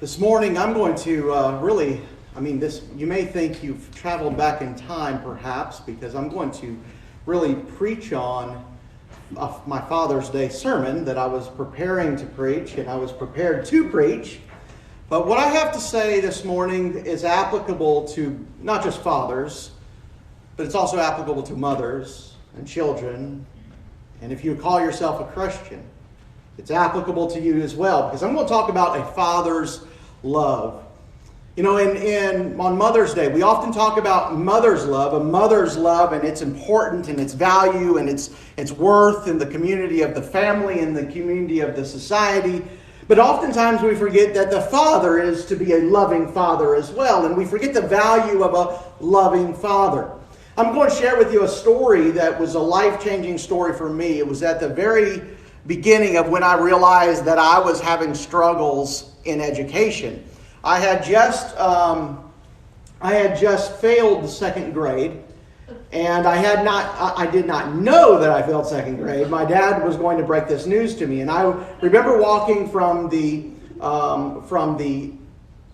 This morning I'm going to you may think you've traveled back in time perhaps, because I'm going to really preach on my Father's Day sermon that I was preparing to preach, and I was prepared to preach. But what I have to say this morning is applicable to not just fathers, but it's also applicable to mothers and children. And if you call yourself a Christian, it's applicable to you as well, because I'm going to talk about a father's love. You know, on Mother's Day, we often talk about a mother's love, and its importance and its value and its worth in the community of the family and the community of the society. But oftentimes we forget that the father is to be a loving father as well, and we forget the value of a loving father. I'm going to share with you a story that was a life-changing story for me. It was at the very beginning of when I realized that I was having struggles in education. I had just failed the second grade, and I did not know that I failed second grade. My dad was going to break this news to me, and I remember walking from the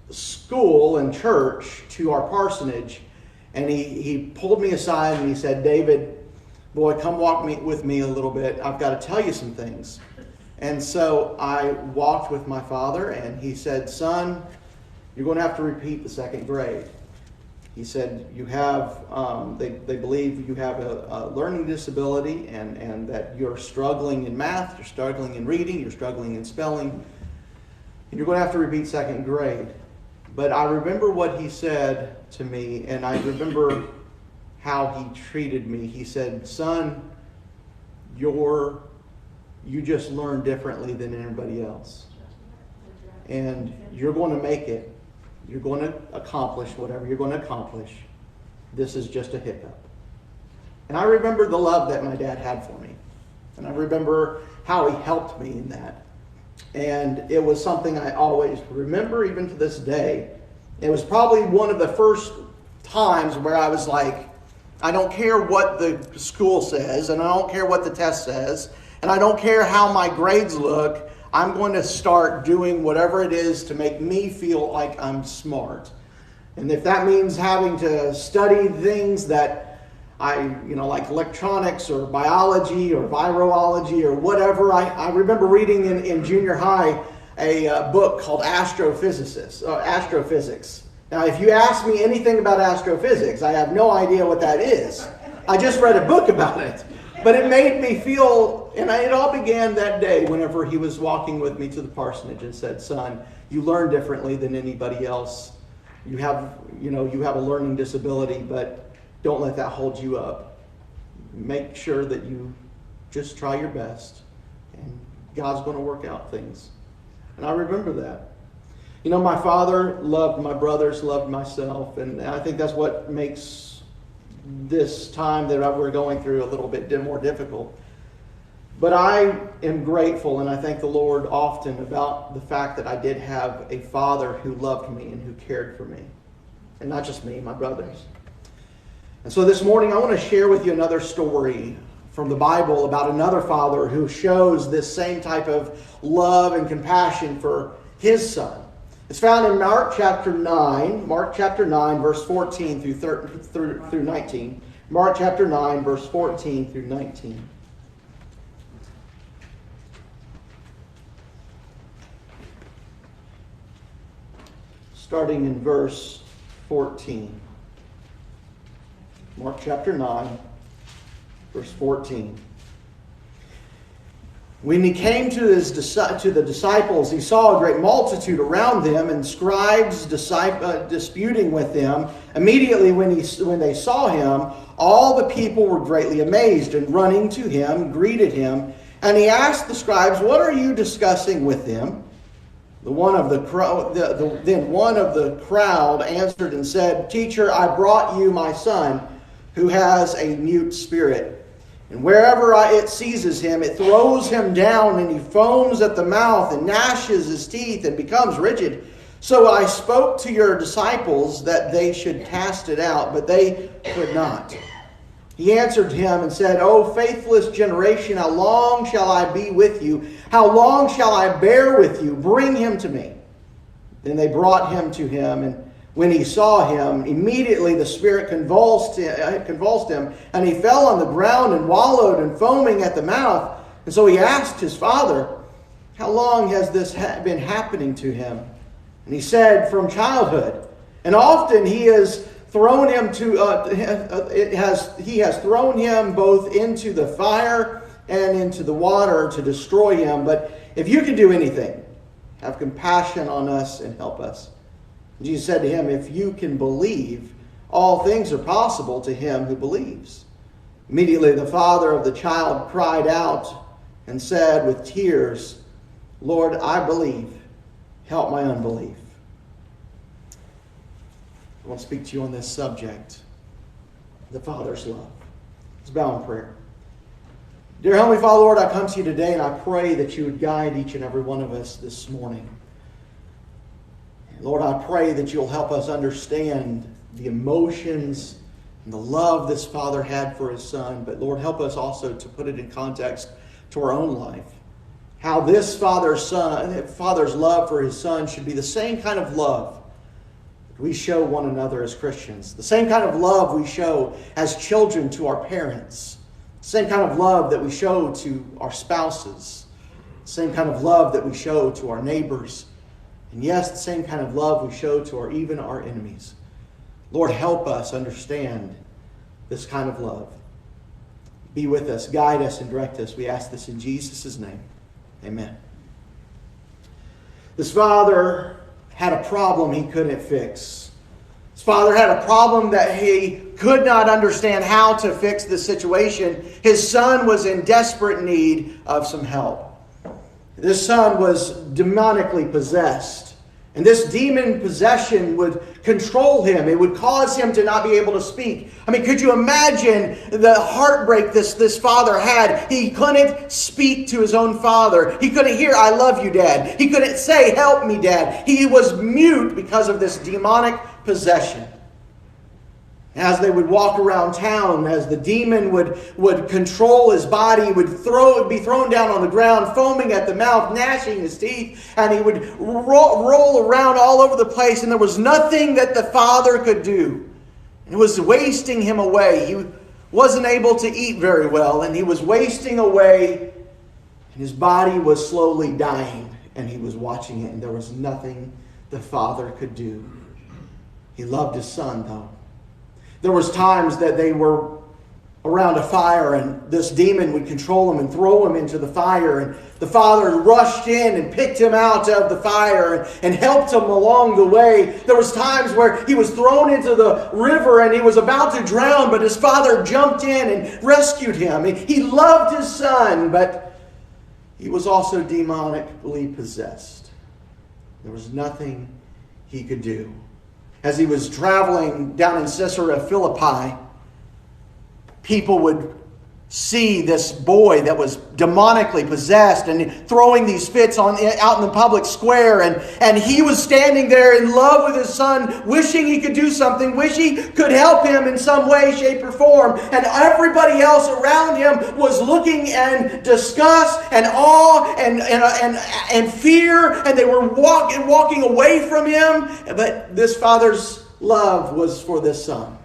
school and church to our parsonage, and he pulled me aside and he said, "David, boy, come walk with me a little bit. I've got to tell you some things." And so I walked with my father, and he said, "Son, you're going to have to repeat the second grade." He said, "You have, they believe you have a learning disability, and that you're struggling in math, you're struggling in reading, you're struggling in spelling, and you're going to have to repeat second grade." But I remember what he said to me, and I remember how he treated me. He said, "Son, you just learn differently than anybody else. And you're going to make it. You're going to accomplish whatever you're going to accomplish. This is just a hiccup." And I remember the love that my dad had for me. And I remember how he helped me in that. And it was something I always remember, even to this day. It was probably one of the first times where I was like, I don't care what the school says, and I don't care what the test says, and I don't care how my grades look. I'm going to start doing whatever it is to make me feel like I'm smart. And if that means having to study things that like electronics or biology or virology or whatever. I remember reading in junior high a book called Astrophysics. Now, if you ask me anything about astrophysics, I have no idea what that is. I just read a book about it. But it made me feel, and it all began that day whenever he was walking with me to the parsonage and said, "Son, you learn differently than anybody else. You have a learning disability, but don't let that hold you up. Make sure that you just try your best, and God's going to work out things." And I remember that. You know, my father loved my brothers, loved myself, and I think that's what makes this time that we're going through a little bit more difficult. But I am grateful, and I thank the Lord often about the fact that I did have a father who loved me and who cared for me. And not just me, my brothers. And so this morning I want to share with you another story from the Bible about another father who shows this same type of love and compassion for his son. It's found in Mark chapter 9, verse 14 through 19. Mark chapter 9, verse 14 through 19. Starting in verse 14. Mark chapter 9, verse 14. "When he came to the disciples, he saw a great multitude around them, and scribes disputing with them. Immediately when they saw him, all the people were greatly amazed, and running to him, greeted him. And he asked the scribes, 'What are you discussing with them?' Then one of the crowd answered and said, 'Teacher, I brought you my son, who has a mute spirit. And wherever it seizes him, it throws him down, and he foams at the mouth and gnashes his teeth and becomes rigid. So I spoke to your disciples that they should cast it out, but they could not.' He answered him and said, 'O faithless generation, how long shall I be with you? How long shall I bear with you? Bring him to me.' Then they brought him to him, and when he saw him, immediately the spirit convulsed him, and he fell on the ground and wallowed and foaming at the mouth. And so he asked his father, "How long has this been happening to him?" And he said, "From childhood. And often he has thrown him he has thrown him both into the fire and into the water to destroy him. But if you can do anything, have compassion on us and help us." And Jesus said to him, "If you can believe, all things are possible to him who believes." Immediately the father of the child cried out and said with tears, "Lord, I believe. Help my unbelief." I want to speak to you on this subject, the Father's love. Let's bow in prayer. Dear Heavenly Father, Lord, I come to you today and I pray that you would guide each and every one of us this morning. And Lord, I pray that you'll help us understand the emotions and the love this Father had for his Son. But Lord, help us also to put it in context to our own life. How this Father's love for his Son should be the same kind of love we show one another as Christians. The same kind of love we show as children to our parents. The same kind of love that we show to our spouses. The same kind of love that we show to our neighbors. And yes, the same kind of love we show to even our enemies. Lord, help us understand this kind of love. Be with us, guide us, and direct us. We ask this in Jesus' name. Amen. This father had a problem he couldn't fix. His father had a problem that he could not understand how to fix the situation. His son was in desperate need of some help. This son was demonically possessed. And this demon possession would control him. It would cause him to not be able to speak. I mean, could you imagine the heartbreak this father had? He couldn't speak to his own father. He couldn't hear, "I love you, Dad." He couldn't say, "Help me, Dad." He was mute because of this demonic possession. As they would walk around town, as the demon would control his body, he would be thrown down on the ground, foaming at the mouth, gnashing his teeth, and he would roll around all over the place, and there was nothing that the father could do. It was wasting him away. He wasn't able to eat very well, and he was wasting away, and his body was slowly dying, and he was watching it, and there was nothing the father could do. He loved his son, though. There was times that they were around a fire and this demon would control him and throw him into the fire. And the father rushed in and picked him out of the fire and helped him along the way. There was times where he was thrown into the river and he was about to drown, but his father jumped in and rescued him. He loved his son, but he was also demonically possessed. There was nothing he could do. As he was traveling down in Caesarea Philippi, people would see this boy that was demonically possessed and throwing these fits out in the public square. And he was standing there in love with his son, wishing he could do something, wishing he could help him in some way, shape, or form. And everybody else around him was looking in disgust and awe and fear. And they were walking away from him. But this father's love was for this son.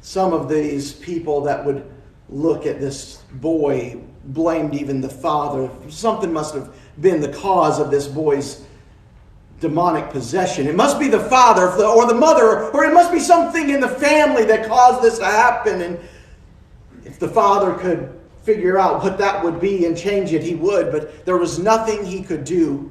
Some of these people that would look at this boy blamed even the father. Something must have been the cause of this boy's demonic possession. It must be the father or the mother, or it must be something in the family that caused this to happen. And if the father could figure out what that would be and change it, he would. But there was nothing he could do.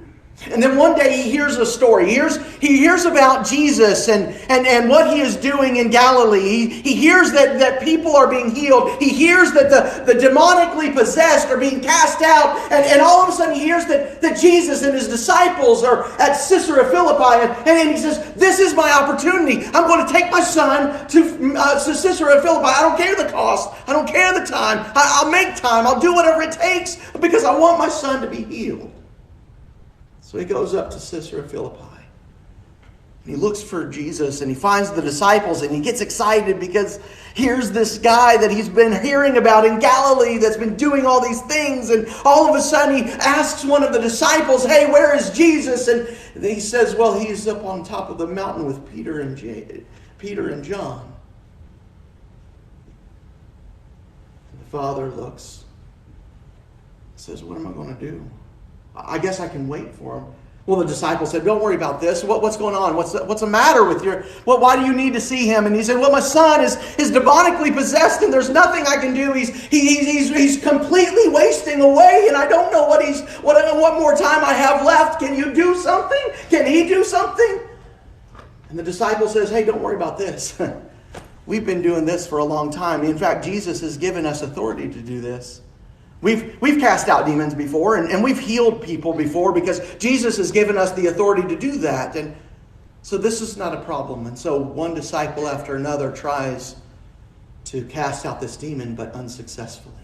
And then one day he hears a story. He hears about Jesus and what he is doing in Galilee. He hears that people are being healed. He hears that the demonically possessed are being cast out. And all of a sudden he hears that Jesus and his disciples are at Caesarea Philippi. And he says, "This is my opportunity. I'm going to take my son to Caesarea Philippi. I don't care the cost. I don't care the time. I'll make time. I'll do whatever it takes because I want my son to be healed." So he goes up to Caesarea Philippi. He looks for Jesus and he finds the disciples and he gets excited because here's this guy that he's been hearing about in Galilee that's been doing all these things. And all of a sudden he asks one of the disciples, "Hey, where is Jesus?" And he says, "Well, he's up on top of the mountain with Peter and John." And the Father looks, says, "What am I going to do? I guess I can wait for him." Well, the disciple said, "Don't worry about this. What's going on? What's the matter with your... why do you need to see him?" And he said, "Well, my son is demonically possessed, and there's nothing I can do. He's completely wasting away, and I don't know what more time I have left. Can you do something? Can he do something?" And the disciple says, "Hey, don't worry about this. We've been doing this for a long time. In fact, Jesus has given us authority to do this. We've cast out demons before and we've healed people before because Jesus has given us the authority to do that. And so this is not a problem." And so one disciple after another tries to cast out this demon, but unsuccessfully.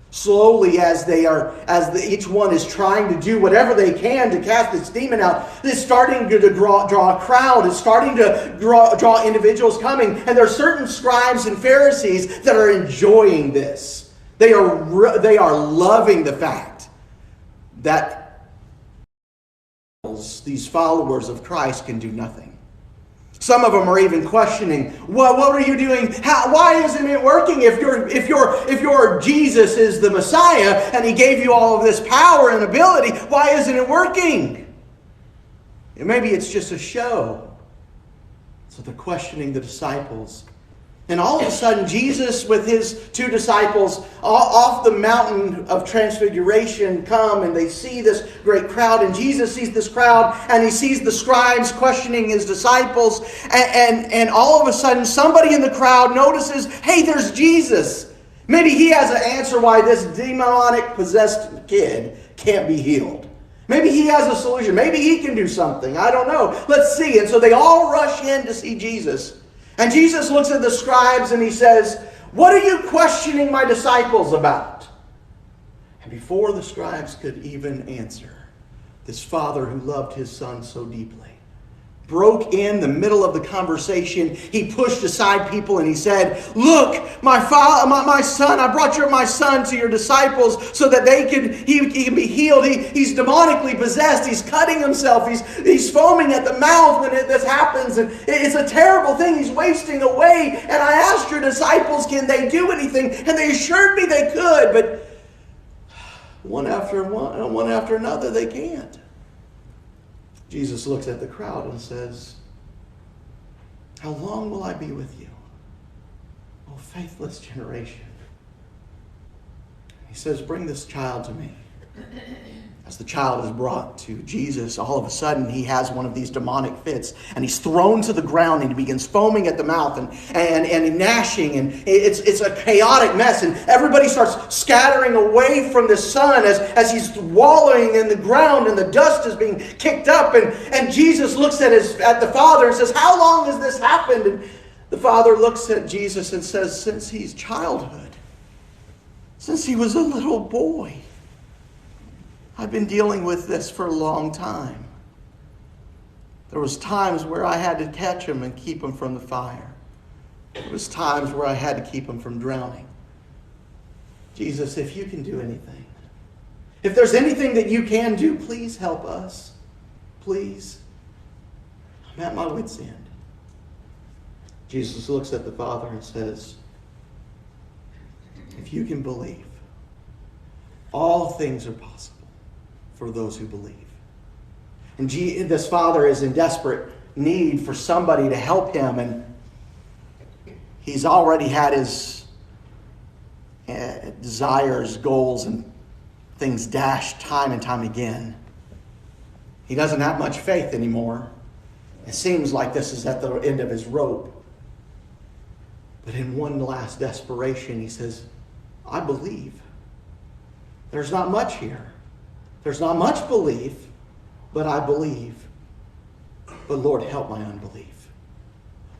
Slowly, each one is trying to do whatever they can to cast this demon out, it's starting to draw a crowd. It's starting to draw individuals coming. And there are certain scribes and Pharisees that are enjoying this. They are loving the fact that these followers of Christ can do nothing. Some of them are even questioning, "Well, what are you doing? Why isn't it working? If your Jesus is the Messiah and he gave you all of this power and ability, why isn't it working?" And maybe it's just a show. So they're questioning the disciples. And all of a sudden, Jesus with his two disciples off the mountain of transfiguration come and they see this great crowd. And Jesus sees this crowd and he sees the scribes questioning his disciples. And all of a sudden, somebody in the crowd notices, "Hey, there's Jesus." Maybe he has an answer why this demonic possessed kid can't be healed. Maybe he has a solution. Maybe he can do something. I don't know. Let's see. And so they all rush in to see Jesus. And Jesus looks at the scribes and he says, "What are you questioning my disciples about?" And before the scribes could even answer, this father who loved his son so deeply broke in the middle of the conversation. He pushed aside people and he said, "Look, my son, I brought my son to your disciples so that he can be healed. He's demonically possessed. He's cutting himself. He's foaming at the mouth when this happens. And it's a terrible thing. He's wasting away. And I asked your disciples, can they do anything? And they assured me they could, but one after another, they can't." Jesus looks at the crowd and says, "How long will I be with you, O faithless generation?" He says, "Bring this child to me." As the child is brought to Jesus, all of a sudden he has one of these demonic fits and he's thrown to the ground and he begins foaming at the mouth and gnashing, and it's a chaotic mess, and everybody starts scattering away from the son as he's wallowing in the ground and the dust is being kicked up, and Jesus looks at the father and says, "How long has this happened?" And the father looks at Jesus and says, "Since his childhood, since he was a little boy. I've been dealing with this for a long time. There was times where I had to catch him and keep him from the fire. There was times where I had to keep him from drowning. Jesus, if you can do anything, if there's anything that you can do, please help us. Please. I'm at my wit's end." Jesus looks at the father and says, "If you can believe, all things are possible for those who believe." And this father is in desperate need for somebody to help him, and he's already had his desires, goals, and things dashed time and time again. He doesn't have much faith anymore. It seems like this is at the end of his rope. But in one last desperation, he says, "I believe. There's not much here. There's not much belief, but I believe. But Lord, help my unbelief.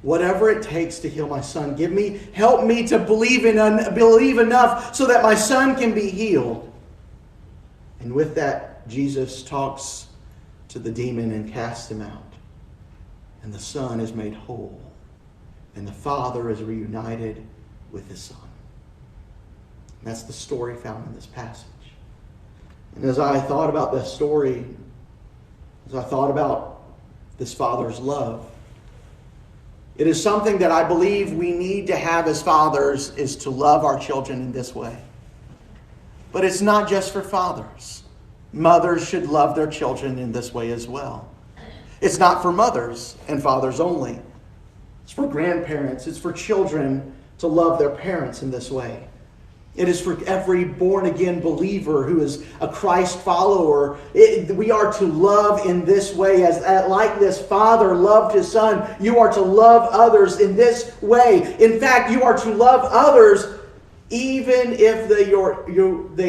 Whatever it takes to heal my son, help me to believe enough so that my son can be healed." And with that, Jesus talks to the demon and casts him out. and the Son is made whole, and the Father is reunited with His Son. And that's the story found in this passage. And as I thought about this story, as I thought about this Father's love, it is something that I believe we need to have as fathers, is to love our children in this way. But it's not just for fathers. Mothers should love their children in this way as well. It's not for mothers and fathers only. It's for grandparents. It's for children to love their parents in this way. It is for every born-again believer who is a Christ follower. We are to love in this way, as like this Father loved His Son. You are to love others in this way. In fact, you are to love others even if they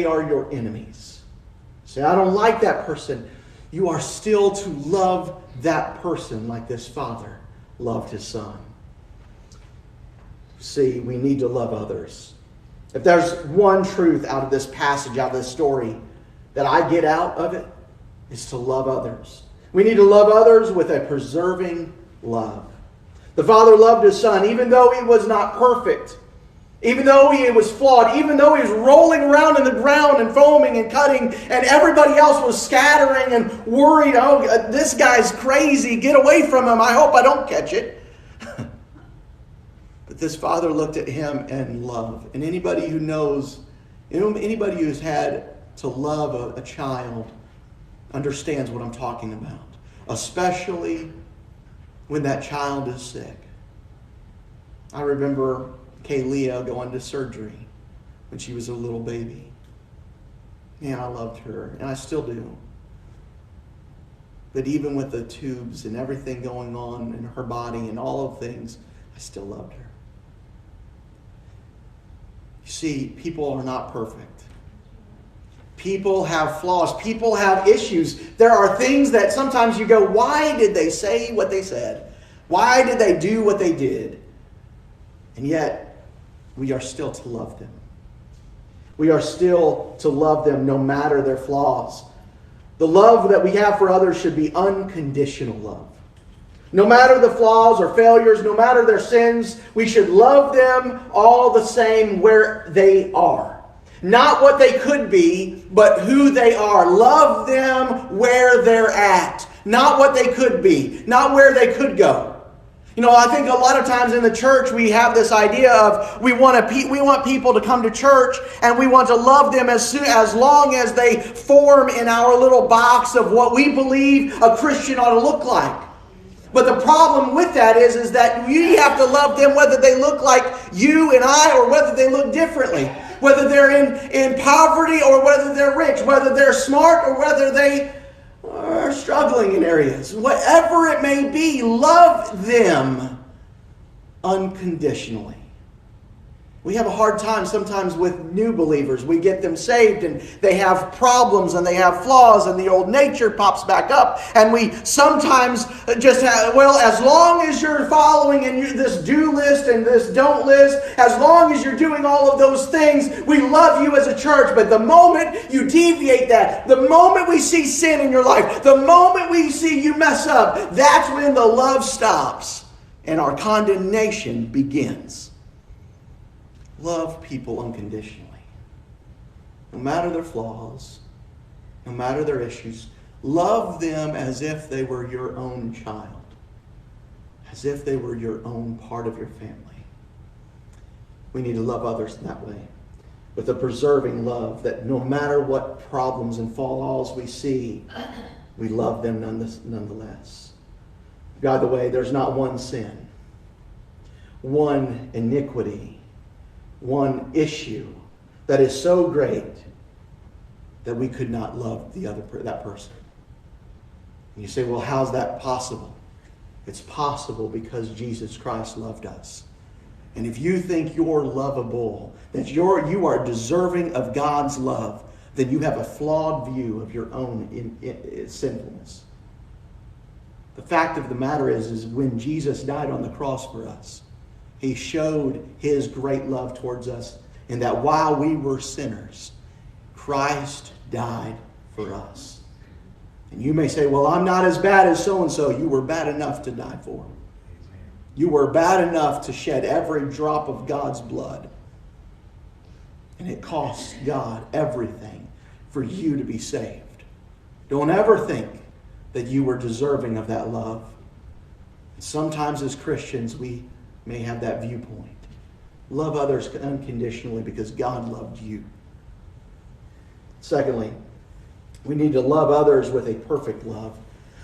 are your enemies. Say, I don't like that person. You are still to love that person like this Father loved His Son. See, we need to love others. If there's one truth out of this passage, out of this story, that I get out of it, is to love others. We need to love others with a preserving love. The Father loved His Son, even though He was not perfect, even though He was flawed, even though He was rolling around in the ground and foaming and cutting, and everybody else was scattering and worried, oh, this guy's crazy, get away from him, I hope I don't catch it. But this Father looked at Him in love. And anybody who knows, anybody who's had to love a child understands what I'm talking about. Especially when that child is sick. I remember Kaylia going to surgery when she was a little baby. Man, I loved her, and I still do. But even with the tubes and everything going on in her body and all of things, I still loved her. You see, people are not perfect. People have flaws. People have issues. There are things that sometimes you go, why did they say what they said? Why did they do what they did? And yet, we are still to love them. We are still to love them no matter their flaws. The love that we have for others should be unconditional love. No matter the flaws or failures, no matter their sins, we should love them all the same where they are. Not what they could be, but who they are. Love them where they're at. Not what they could be. Not where they could go. You know, I think a lot of times in the church we have this idea of we want people to come to church and we want to love them as long as they form in our little box of what we believe a Christian ought to look like. But the problem with that is that we have to love them whether they look like you and I or whether they look differently. Whether they're in poverty or whether they're rich. Whether they're smart or whether they are struggling in areas. Whatever it may be, love them unconditionally. We have a hard time sometimes with new believers. We get them saved and they have problems and they have flaws and the old nature pops back up. And we sometimes just have, well, as long as you're following in this do list and this don't list, as long as you're doing all of those things, we love you as a church. But the moment you deviate that, the moment we see sin in your life, the moment we see you mess up, that's when the love stops and our condemnation begins. Love people unconditionally. No matter their flaws, no matter their issues, love them as if they were your own child. As if they were your own part of your family. We need to love others in that way. With a preserving love that no matter what problems and flaws we see, we love them nonetheless. By the way, there's not one sin, one iniquity, one issue that is so great that we could not love that person. And you say, well, how's that possible? It's possible because Jesus Christ loved us. And if you think you're lovable, that you are deserving of God's love, then you have a flawed view of your own sinfulness. The fact of the matter is when Jesus died on the cross for us, He showed His great love towards us in that while we were sinners, Christ died for us. And you may say, well, I'm not as bad as so-and-so. You were bad enough to die for him. You were bad enough to shed every drop of God's blood. And it costs God everything for you to be saved. Don't ever think that you were deserving of that love. And sometimes as Christians, we may have that viewpoint. Love others unconditionally because God loved you. Secondly, we need to love others with a perfect love.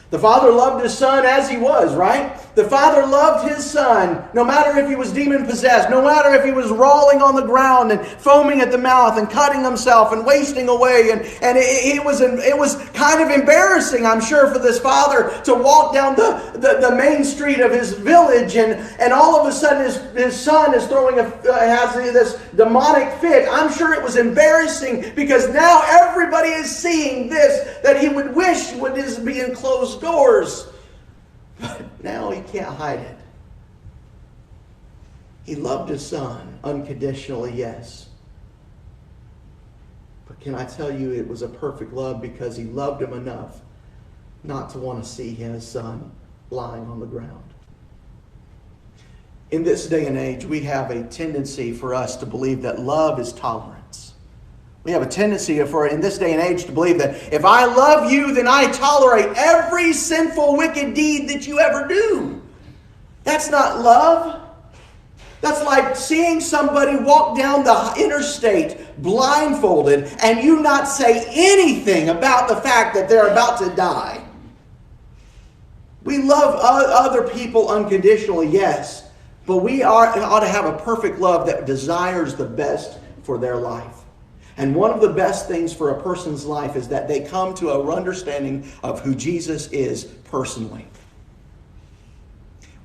The Father loved His Son as He was, right? The Father loved His Son no matter if He was demon-possessed, no matter if He was rolling on the ground and foaming at the mouth and cutting Himself and wasting away. And it was kind of embarrassing, I'm sure, for this Father to walk down the main street of his village and all of a sudden his Son is has this demonic fit. I'm sure it was embarrassing because now everybody is seeing this that he would wish would be in closed doors. But now he can't hide it. He loved His Son unconditionally, yes. But can I tell you, it was a perfect love because He loved Him enough not to want to see His Son lying on the ground. In this day and age, we have a tendency for us to believe that love is tolerance. We have a tendency in this day and age to believe that if I love you, then I tolerate every sinful, wicked deed that you ever do. That's not love. That's like seeing somebody walk down the interstate blindfolded and you not say anything about the fact that they're about to die. We love other people unconditionally, yes, but we ought to have a perfect love that desires the best for their life. And one of the best things for a person's life is that they come to an understanding of who Jesus is personally.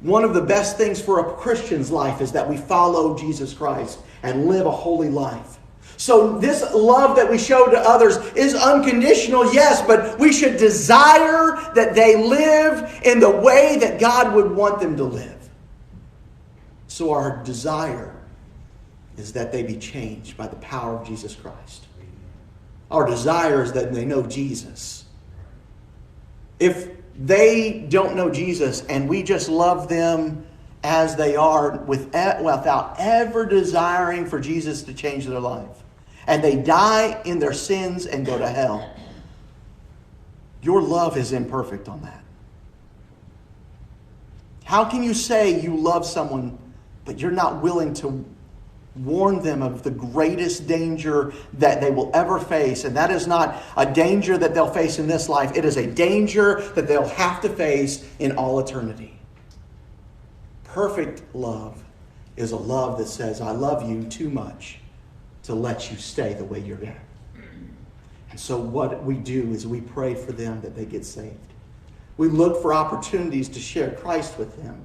One of the best things for a Christian's life is that we follow Jesus Christ and live a holy life. So this love that we show to others is unconditional, yes, but we should desire that they live in the way that God would want them to live. So our desire is that they be changed by the power of Jesus Christ. Our desire is that they know Jesus. If they don't know Jesus and we just love them as they are without ever desiring for Jesus to change their life, and they die in their sins and go to hell, your love is imperfect on that. How can you say you love someone but you're not willing to warn them of the greatest danger that they will ever face? And that is not a danger that they'll face in this life. It is a danger that they'll have to face in all eternity. Perfect love is a love that says, I love you too much to let you stay the way you're at. And so what we do is we pray for them that they get saved. We look for opportunities to share Christ with them.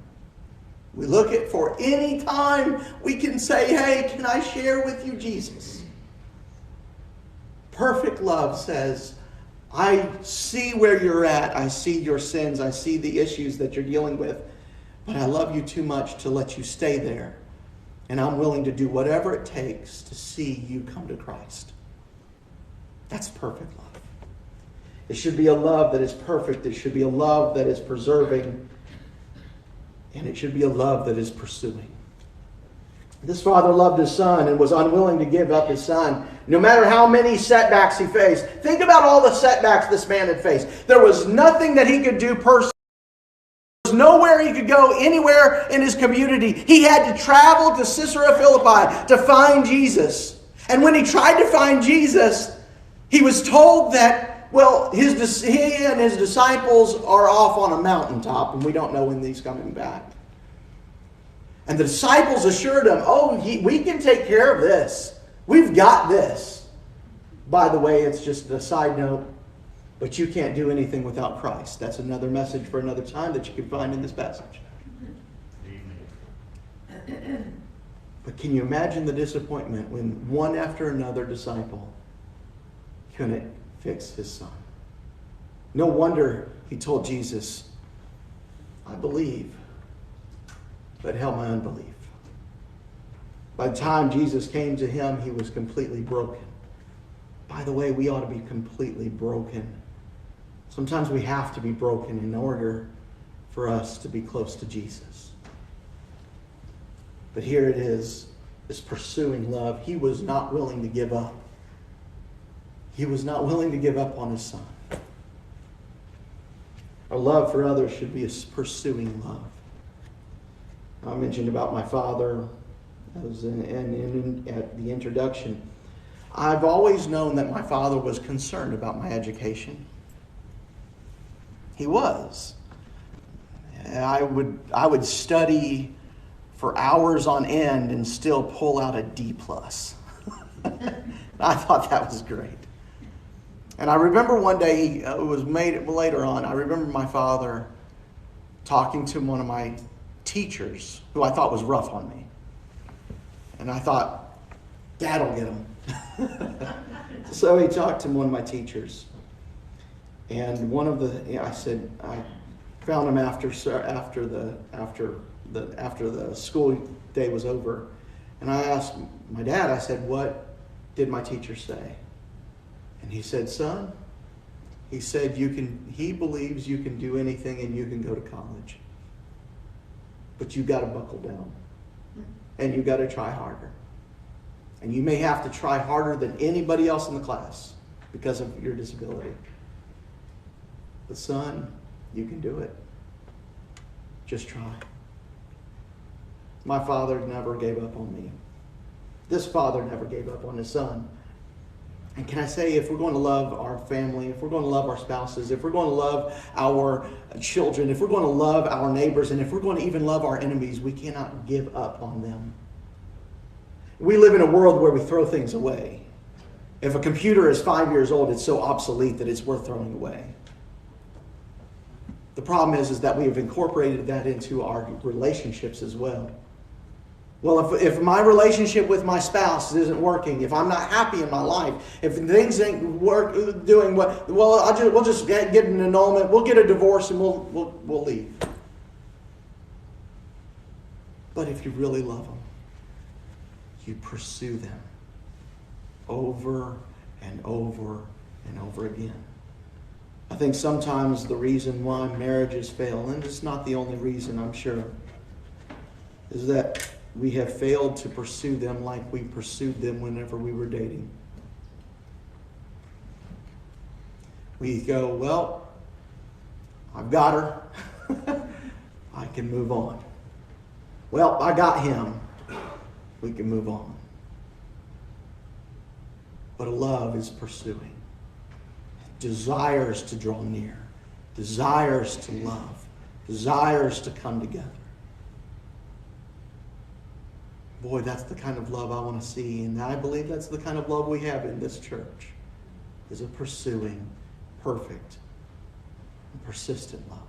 We look for any time we can say, hey, can I share with you Jesus? Perfect love says, I see where you're at. I see your sins. I see the issues that you're dealing with. But I love you too much to let you stay there. And I'm willing to do whatever it takes to see you come to Christ. That's perfect love. It should be a love that is perfect. It should be a love that is preserving. And it should be a love that is pursuing. This father loved his son and was unwilling to give up his son, no matter how many setbacks he faced. Think about all the setbacks this man had faced. There was nothing that he could do personally. There was nowhere he could go anywhere in his community. He had to travel to Caesarea Philippi to find Jesus. And when he tried to find Jesus, he was told that, well, he and his disciples are off on a mountaintop, and we don't know when he's coming back. And the disciples assured him, we can take care of this. We've got this. By the way, it's just a side note, but you can't do anything without Christ. That's another message for another time that you can find in this passage. But can you imagine the disappointment when one after another disciple couldn't fix his son? No wonder he told Jesus, I believe, but help my unbelief. By the time Jesus came to him, he was completely broken. By the way, we ought to be completely broken Sometimes we have to be broken in order for us to be close to Jesus. But here it is, this pursuing love. He was not willing to give up. He was not willing to give up on his Son. Our love for others should be a pursuing love. I mentioned about my father at the introduction. I've always known that my father was concerned about my education. He was. I would study for hours on end and still pull out a D+. I thought that was great. And I remember one day, it was made later on, I remember my father talking to one of my teachers, who I thought was rough on me. And I thought, Dad will get him. So he talked to one of my teachers. And one of I found him after the school day was over. And I asked my dad, I said, what did my teacher say? And he said, son, he said, he believes you can do anything and you can go to college. But you got to buckle down. And you got to try harder. And you may have to try harder than anybody else in the class because of your disability. But son, you can do it. Just try. My father never gave up on me. This father never gave up on his son. And can I say, if we're going to love our family, if we're going to love our spouses, if we're going to love our children, if we're going to love our neighbors, and if we're going to even love our enemies, we cannot give up on them. We live in a world where we throw things away. If a computer is 5 years old, it's so obsolete that it's worth throwing away. The problem is that we have incorporated that into our relationships as well. Well, if my relationship with my spouse isn't working, if I'm not happy in my life, if things ain't doing what, well, we'll just get an annulment, we'll get a divorce, and we'll leave. But if you really love them, you pursue them over and over and over again. I think sometimes the reason why marriages fail, and it's not the only reason, I'm sure, is that we have failed to pursue them like we pursued them whenever we were dating. We go, well, I've got her. I can move on. Well, I got him. We can move on. But love is pursuing. Desires to draw near. Desires to love. Desires to come together. Boy, that's the kind of love I want to see. And I believe that's the kind of love we have in this church. Is a pursuing, perfect, and persistent love.